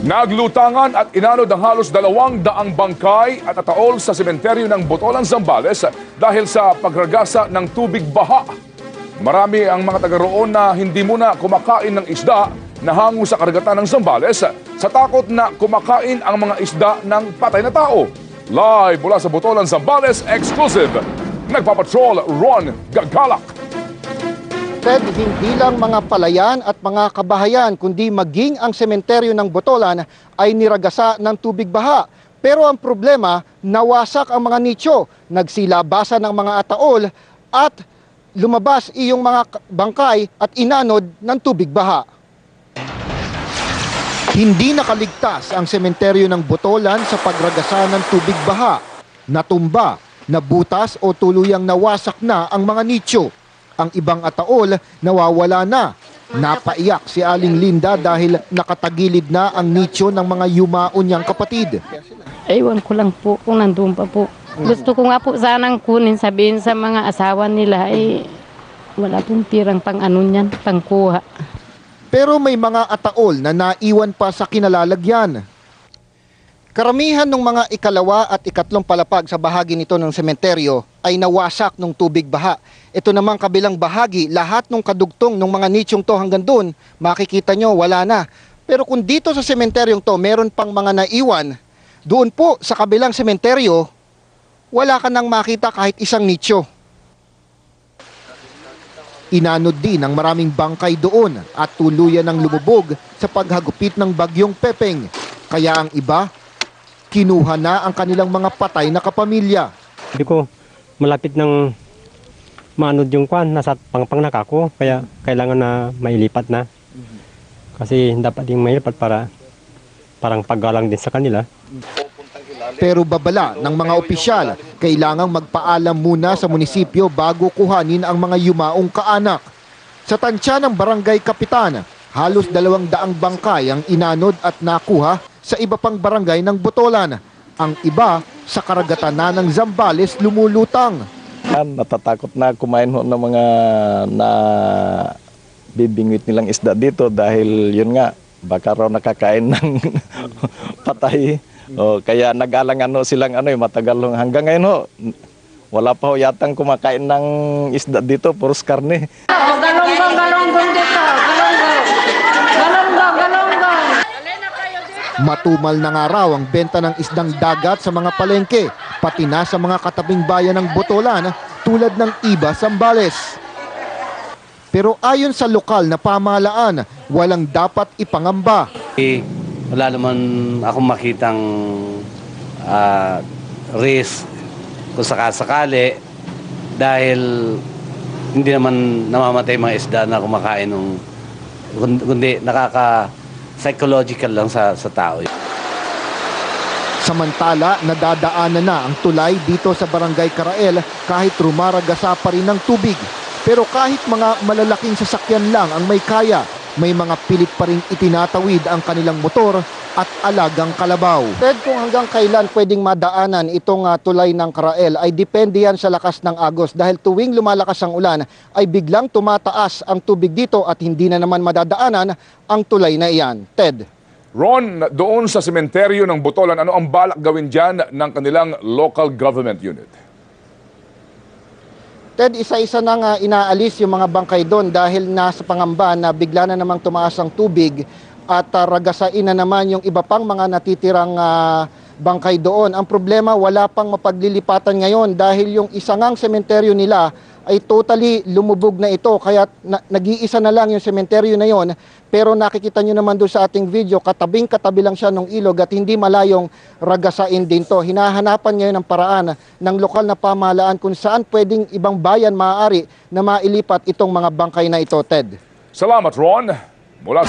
Naglutangan at inanod ang halos 200 bangkay at ataol sa sementeryo ng Botolan, Zambales dahil sa pagragasa ng tubig baha. Marami ang mga taga roon na hindi muna kumakain ng isda na hango sa karagatan ng Zambales sa takot na kumakain ang mga isda ng patay na tao. Live mula sa Botolan, Zambales, exclusive. Nagpapatrol Ron Gagalak. Ted, hindi lang mga palayan at mga kabahayan, kundi maging ang sementeryo ng Botolan ay niragasa ng tubig baha. Pero ang problema, nawasak ang mga nicho, nagsilabasan ng mga ataol at lumabas iyong mga bangkay at inanod ng tubig baha. Hindi nakaligtas ang sementeryo ng Botolan sa pagragasa ng tubig baha. Natumba, nabutas o tuluyang nawasak na ang mga nicho. Ang ibang ataol nawawala na. Napaiyak si Aling Linda dahil nakatagilid na ang nicho ng mga yumaon niyang kapatid. Ewan ko lang po kung nandun pa po. Gusto ko nga po sanang kunin, sabihin sa mga asawa nila, wala pong tirang pang ano niyan, pangkuha. Pero may mga ataol na naiwan pa sa kinalalagyan. Karamihan ng mga ikalawa at ikatlong palapag sa bahagi nito ng sementeryo ay nawasak ng tubig baha. Ito namang kabilang bahagi, lahat ng kadugtong ng mga nichong to hanggang doon, makikita nyo wala na. Pero kung dito sa sementeryong to meron pang mga naiwan, doon po sa kabilang sementeryo, wala ka nang makita kahit isang nicho. Inanod din ang maraming bangkay doon at tuluyan ng lumubog sa paghagupit ng bagyong Pepeng. Kaya ang iba, kinuha na ang kanilang mga patay na kapamilya. Hindi ko malapit ng maanod yung kwan, nasa pangpang na kako, kaya kailangan na mailipat na. Kasi dapat yung mailipat para parang paggalang din sa kanila. Pero babala ng mga opisyal, kailangang magpaalam muna sa munisipyo bago kuhanin ang mga yumaong kaanak. Sa tansya ng barangay kapitan, halos 200 bangkay ang inanod at nakuha sa iba pang barangay ng Botolan. Ang iba sa karagatan na ng Zambales lumulutang. Natatakot na kumain ho ng mga na bibingwit nilang isda dito dahil yun nga, baka raw nakakain ng patay. Kaya nag-alangan ho silang matagal ho. Hanggang ngayon ho, wala pa ho yatang kumakain ng isda dito, puros karne. Galonggong dito, galonggong. Matumal na nga raw ang benta ng isdang dagat sa mga palengke, pati na sa mga katabing bayan ng Botolan tulad ng Iba, Zambales. Pero ayon sa lokal na pamahalaan, walang dapat ipangamba. Wala naman akong makitang risk kung sakasakali dahil hindi naman namamatay mga isda na kumakain kundi nakaka-psychological lang sa tao. Samantala, nadadaanan na ang tulay dito sa Barangay Carael kahit rumaragasa pa rin ng tubig. Pero kahit mga malalaking sasakyan lang ang may kaya, may mga pilit pa rin itinatawid ang kanilang motor at alagang kalabaw. Ted, kung hanggang kailan pwedeng madaanan itong tulay ng Carael ay depende yan sa lakas ng agos dahil tuwing lumalakas ang ulan ay biglang tumataas ang tubig dito at hindi na naman madadaanan ang tulay na iyan. Ted. Ron, doon sa sementeryo ng Botolan, ano ang balak gawin dyan ng kanilang local government unit? Ted, isa-isa nang inaalis yung mga bangkay doon dahil nasa pangamba na bigla na namang tumaas ang tubig at ragasain na naman yung iba pang mga natitirang bangkay doon. Ang problema, wala pang mapaglilipatan ngayon dahil yung isangang sementeryo nila ay totally lumubog na ito. Kaya nag-iisa na lang yung sementeryo na yon. Pero nakikita nyo naman doon sa ating video, katabing-katabi lang siya ng ilog at hindi malayong ragasain din to. Hinahanapan ngayon ng paraan ng lokal na pamahalaan kung saan pwedeng ibang bayan maaari na mailipat itong mga bangkay na ito, Ted. Salamat, Ron. Mula sa